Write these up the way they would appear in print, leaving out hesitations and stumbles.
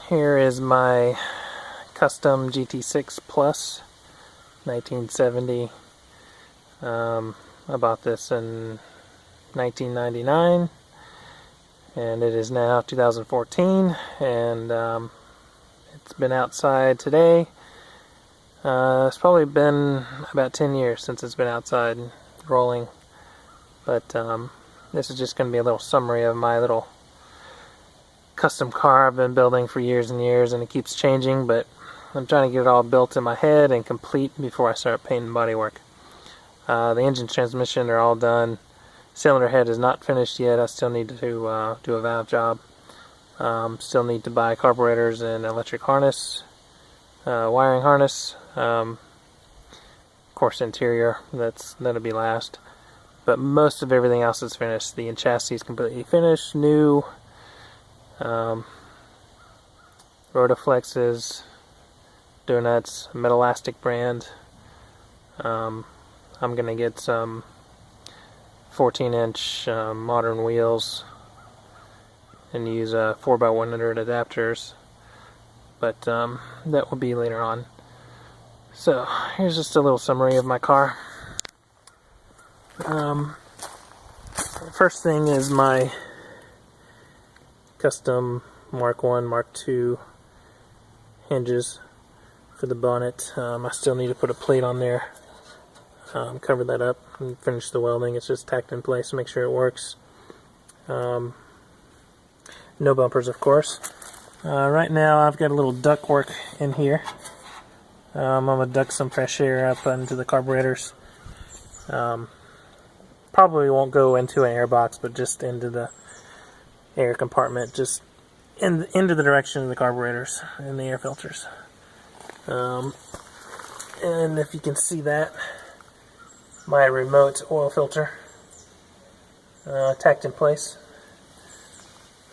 Here is my custom GT6 Plus 1970. I bought this in 1999 and it is now 2014, and it's been outside today. It's probably been about 10 years since it's been outside rolling, but this is just going to be a little summary of my little custom car I've been building for years and years, and it keeps changing, but I'm trying to get it all built in my head and complete before I start painting bodywork. The engine, transmission are all done. Cylinder head is not finished yet. I still need to do a valve job. Still need to buy carburetors and electric harness, wiring harness. Of course, interior, that'll be last. But most of everything else is finished. The chassis is completely finished, new. Rotoflexes, donuts, Metalastic brand. I'm gonna get some 14-inch modern wheels and use 4x100 adapters, but that will be later on. So here's just a little summary of my car. The first thing is my custom Mark 1, Mark 2 hinges for the bonnet. I still need to put a plate on there, cover that up and finish the welding. It's just tacked in place to make sure it works. No bumpers, of course. Right now I've got a little duct work in here. I'm going to duct some fresh air up into the carburetors. Probably won't go into an air box, but just into the air compartment, just into the direction of the carburetors and the air filters. And if you can see that, my remote oil filter tacked in place.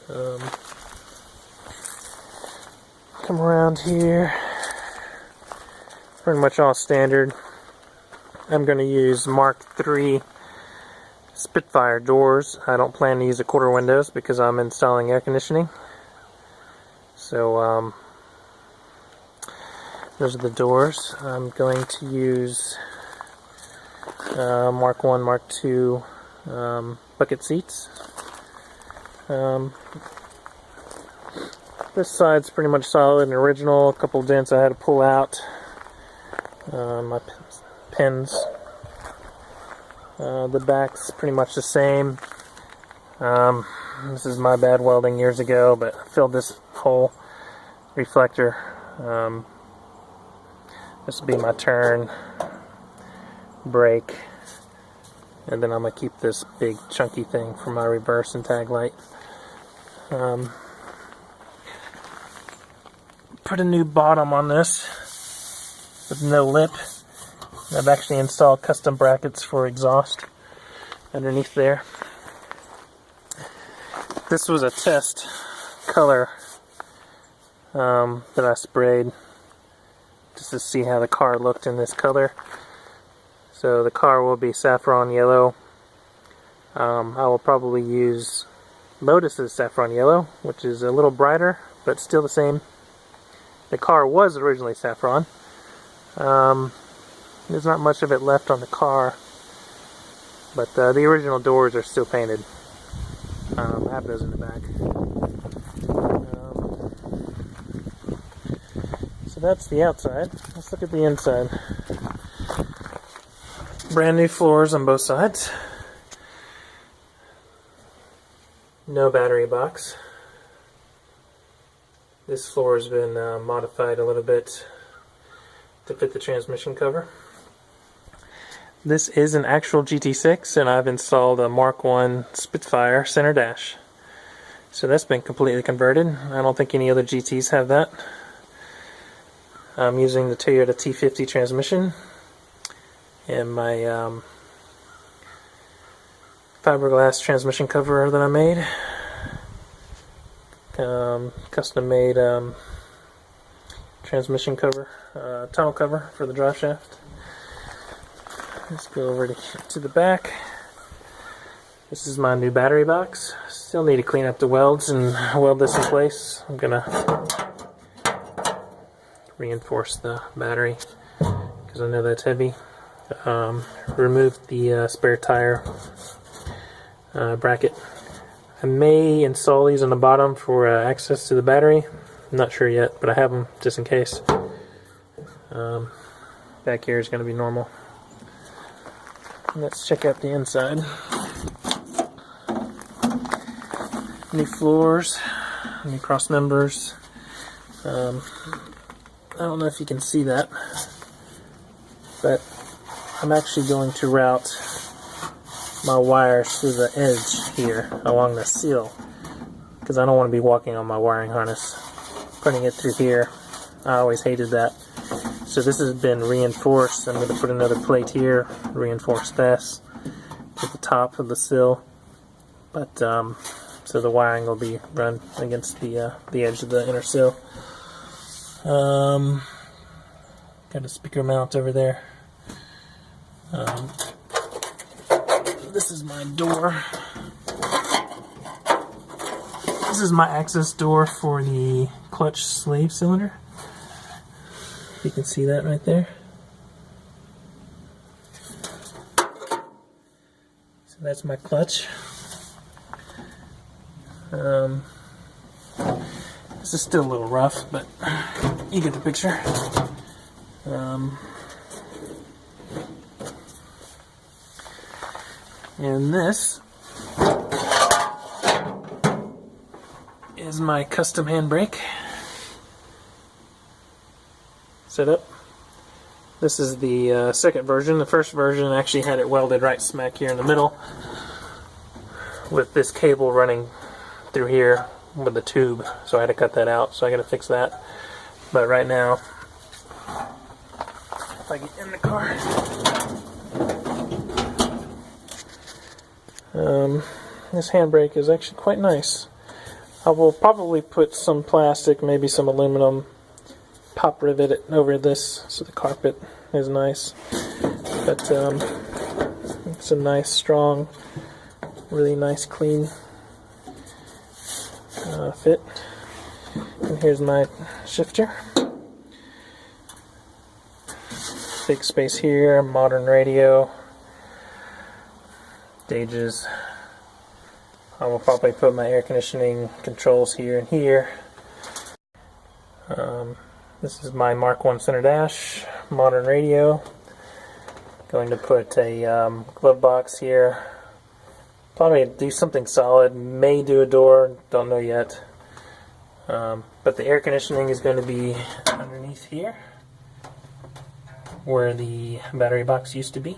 Come around here, pretty much all standard. I'm going to use Mark III Spitfire doors. I don't plan to use the quarter windows because I'm installing air conditioning. So those are the doors. I'm going to use Mark 1, Mark 2 bucket seats. This side's pretty much solid and original. A couple of dents I had to pull out. My pins. The back's pretty much the same. This is my bad welding years ago, but I filled this whole reflector. This will be my turn, brake, and then I'm going to keep this big chunky thing for my reverse and tag light. Put a new bottom on this with no lip. I've actually installed custom brackets for exhaust underneath there. This was a test color that I sprayed just to see how the car looked in this color. So the car will be saffron yellow. I will probably use Lotus's saffron yellow, which is a little brighter, but still the same. The car was originally saffron. There's not much of it left on the car, but the original doors are still painted. I have those in the back. So that's the outside. Let's look at the inside. Brand new floors on both sides. No battery box. This floor has been modified a little bit to fit the transmission cover. This is an actual GT6, and I've installed a Mark 1 Spitfire center dash. So that's been completely converted. I don't think any other GTs have that. I'm using the Toyota T50 transmission and my fiberglass transmission cover that I made. Custom made transmission cover, tunnel cover for the drive shaft. Let's go over to the back. This is my new battery box. Still need to clean up the welds and weld this in place. I'm gonna reinforce the battery because I know that's heavy. Removed the spare tire bracket. I may install these on the bottom for access to the battery. I'm not sure yet, but I have them just in case. Back here is going to be normal. Let's check out the inside. New floors, new cross members. I don't know if you can see that, but I'm actually going to route my wires through the edge here along the seal because I don't want to be walking on my wiring harness. Putting it through here, I always hated that. So this has been reinforced. I'm going to put another plate here, reinforce this to the top of the sill. But so the wiring will be run against the edge of the inner sill. Got a speaker mount over there. This is my door. This is my access door for the clutch slave cylinder. You can see that right there. So that's my clutch. This is still a little rough, but you get the picture. And this is my custom handbrake setup. This is the second version. The first version actually had it welded right smack here in the middle with this cable running through here with the tube, so I had to cut that out, so I got to fix that. But right now, if I get in the car, this handbrake is actually quite nice. I will probably put some plastic, maybe some aluminum, pop rivet it over this so the carpet is nice. But it's a nice, strong, really nice, clean fit. And here's my shifter. Big space here, modern radio, gauges. I will probably put my air conditioning controls here and here. This is my Mark 1 center dash, modern radio. Going to put a glove box here. Probably do something solid, may do a door, don't know yet. But the air conditioning is going to be underneath here, where the battery box used to be.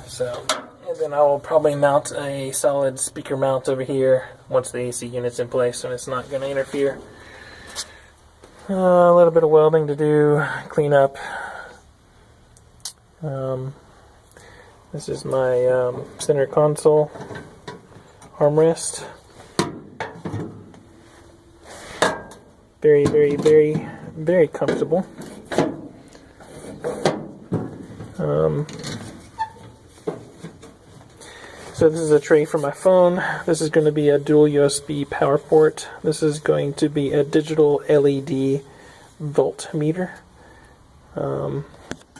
So, and then I will probably mount a solid speaker mount over here once the AC unit's in place and it's not going to interfere. A little bit of welding to do, clean up. This is my center console armrest. Very, very, very, very comfortable. So this is a tray for my phone. This is going to be a dual USB power port. This is going to be a digital LED voltmeter. I'm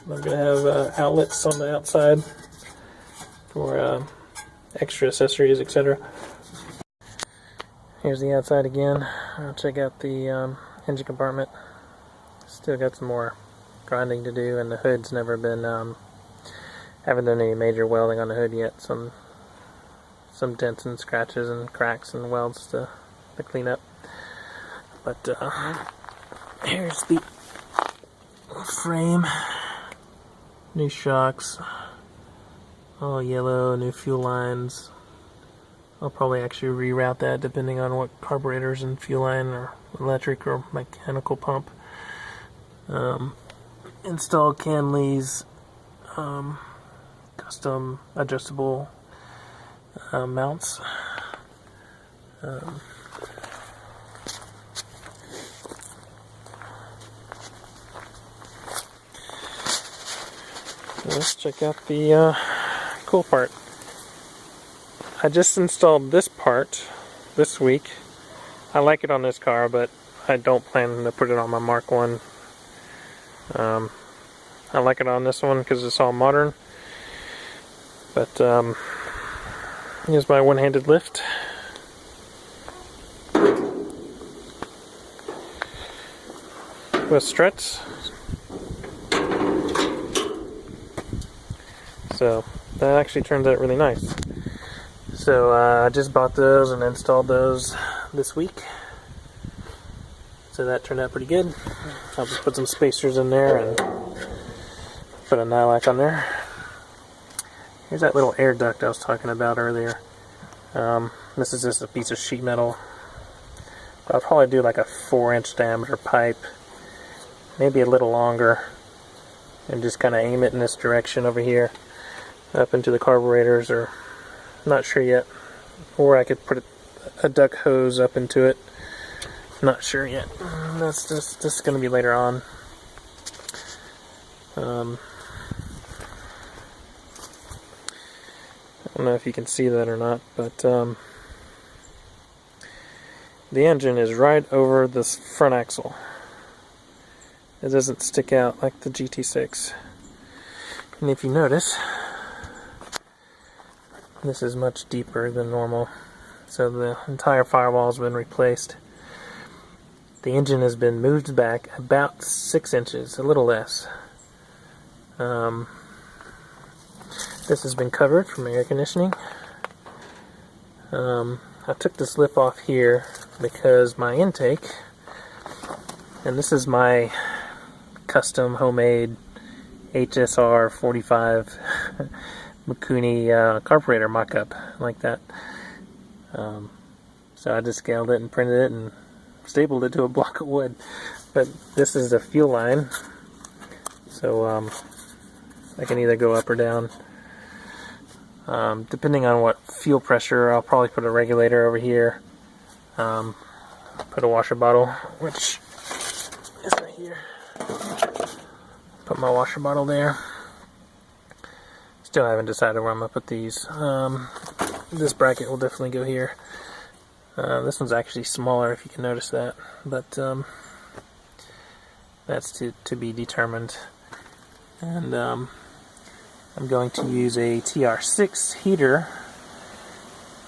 going to have outlets on the outside for extra accessories, etc. Here's the outside again. I'll check out the engine compartment. Still got some more grinding to do, and the hood's never been, haven't done any major welding on the hood yet. Some dents and scratches and cracks and welds to clean up. But here's the frame. New shocks. All yellow, new fuel lines. I'll probably actually reroute that depending on what carburetors and fuel line or electric or mechanical pump. Install Canley's custom adjustable mounts. Let's check out the cool part. I just installed this part this week. I like it on this car, but I don't plan to put it on my Mark 1 I like it on this one because it's all modern. But here's my one-handed lift. With struts. So that actually turns out really nice. So I just bought those and installed those this week. So that turned out pretty good. I'll just put some spacers in there and put a nylac on there. Here's that little air duct I was talking about earlier. This is just a piece of sheet metal. I'll probably do like a 4-inch diameter pipe, maybe a little longer, and just kind of aim it in this direction over here, up into the carburetors, or not sure yet. Or I could put a duck hose up into it. Not sure yet. That's just going to be later on. I don't know if you can see that or not, but the engine is right over this front axle. It doesn't stick out like the GT6. And if you notice, this is much deeper than normal. So the entire firewall has been replaced. The engine has been moved back about 6 inches, a little less. This has been covered from air conditioning. I took this lip off here because my intake, and this is my custom homemade HSR 45 Mikuni carburetor mock-up like that. So I just scaled it and printed it and stapled it to a block of wood. But this is the fuel line, so I can either go up or down. Depending on what fuel pressure, I'll probably put a regulator over here. Put a washer bottle, which is right here. Put my washer bottle there. Still haven't decided where I'm going to put these. This bracket will definitely go here. This one's actually smaller, if you can notice that, but that's to be determined. And I'm going to use a TR6 heater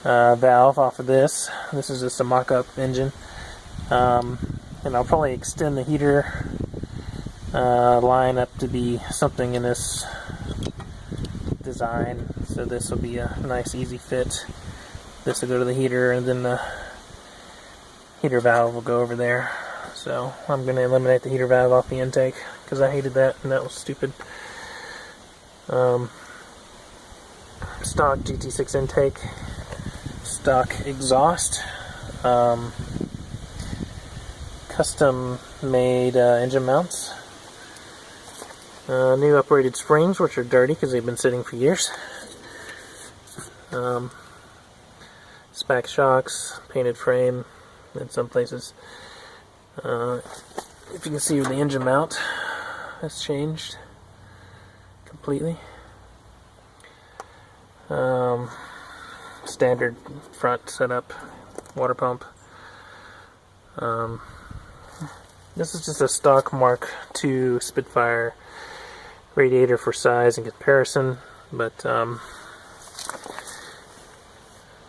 valve off of this. This is just a mock-up engine, and I'll probably extend the heater line up to be something in this design, so this will be a nice easy fit. This will go to the heater, and then the heater valve will go over there. So I'm going to eliminate the heater valve off the intake because I hated that and that was stupid. Stock GT6 intake, stock exhaust, custom made engine mounts, new uprated springs, which are dirty because they've been sitting for years. Spec shocks, painted frame in some places. If you can see, the engine mount has changed completely. Standard front setup, water pump. This is just a stock Mark II Spitfire radiator for size and comparison, but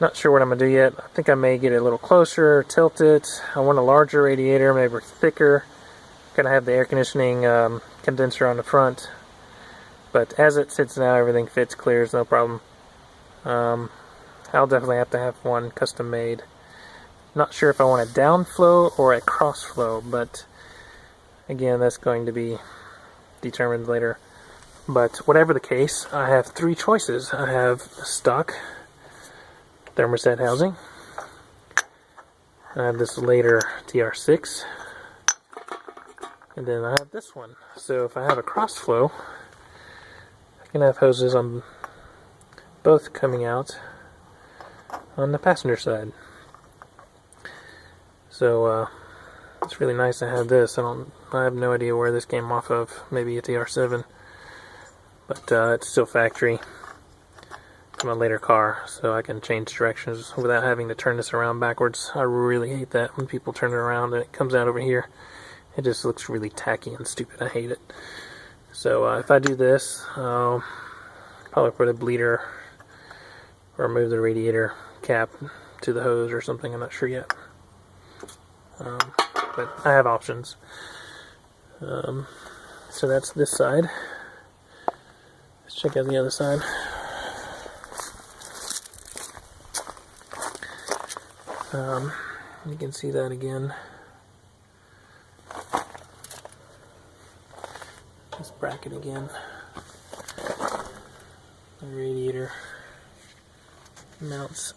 not sure what I'm going to do yet. I think I may get it a little closer, tilt it. I want a larger radiator, maybe thicker. Gonna have the air conditioning condenser on the front. But as it sits now, everything fits, clears, no problem. I'll definitely have to have one custom made. Not sure if I want a downflow or a crossflow, but again, that's going to be determined later. But whatever the case, I have three choices. I have stock thermostat housing. I have this later TR6, and then I have this one. So if I have a crossflow, I can have hoses on both coming out on the passenger side. So it's really nice to have this. I have no idea where this came off of. Maybe a TR7, but it's still factory from a later car, so I can change directions without having to turn this around backwards. I really hate that when people turn it around and it comes out over here It just looks really tacky and stupid. I hate it. So if I do this, I'll probably put a bleeder or move the radiator cap to the hose or something. I'm not sure yet. But I have options. So that's this side. Let's check out the other side. You can see that again. This bracket again. The radiator mounts.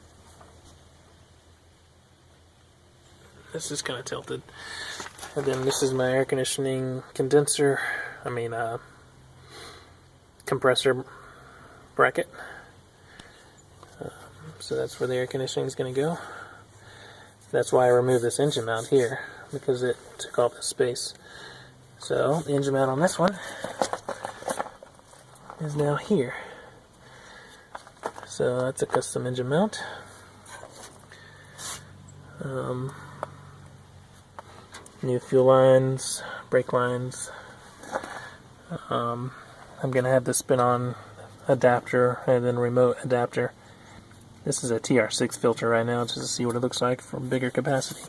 This is kind of tilted. And then this is my air conditioning condenser, compressor bracket. So that's where the air conditioning is going to go. That's why I removed this engine mount here, because it took all the space. So the engine mount on this one is now here. So that's a custom engine mount. New fuel lines, brake lines. I'm going to have the spin-on adapter and then remote adapter. This is a TR6 filter right now, just to see what it looks like for bigger capacity.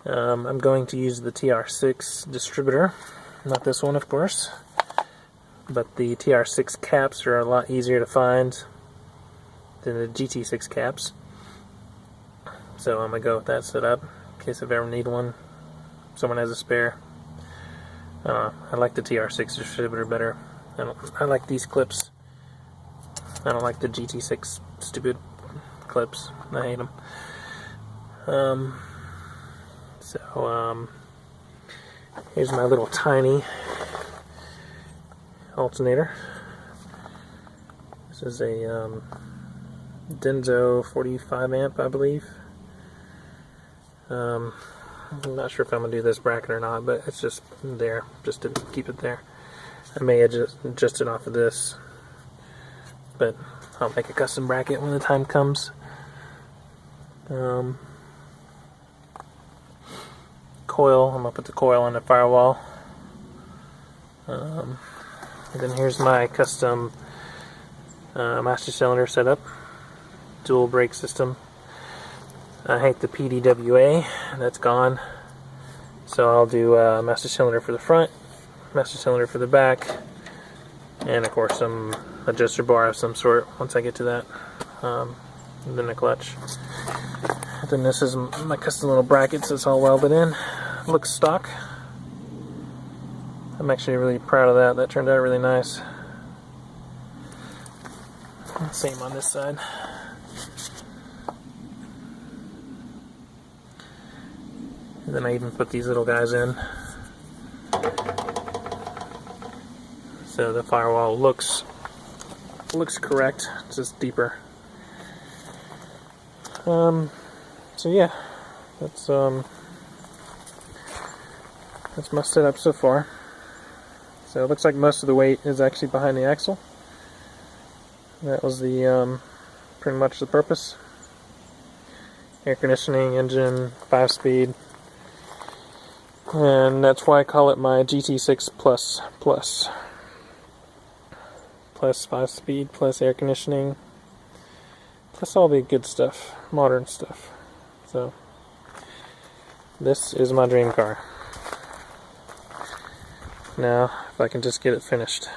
I'm going to use the TR6 distributor, not this one of course, but the TR6 caps are a lot easier to find than the GT6 caps. So I'm going to go with that setup in case I ever need one. Someone has a spare. I like the TR6 distributor better. I like these clips. I don't like the GT6 stupid clips. I hate them. Here's my little tiny alternator. This is a Denso 45 amp, I believe. I'm not sure if I'm going to do this bracket or not, but it's just there, just to keep it there. I may adjust it off of this, but I'll make a custom bracket when the time comes. Coil, I'm going to put the coil on the firewall. And then here's my custom master cylinder setup. Dual brake system. I hate the PDWA, that's gone. So I'll do master cylinder for the front, master cylinder for the back, and of course some adjuster bar of some sort once I get to that. And then a clutch. And then this is my custom little brackets that's all welded in. Looks stock. I'm actually really proud of that. That turned out really nice. Same on this side. And then I even put these little guys in. So the firewall looks correct, it's just deeper. So yeah, that's my setup so far. So it looks like most of the weight is actually behind the axle. That was the pretty much the purpose. Air conditioning, engine, 5-speed. And that's why I call it my GT6 Plus. Plus 5-speed, plus air conditioning, plus all the good stuff, modern stuff. So, this is my dream car. Now, if I can just get it finished.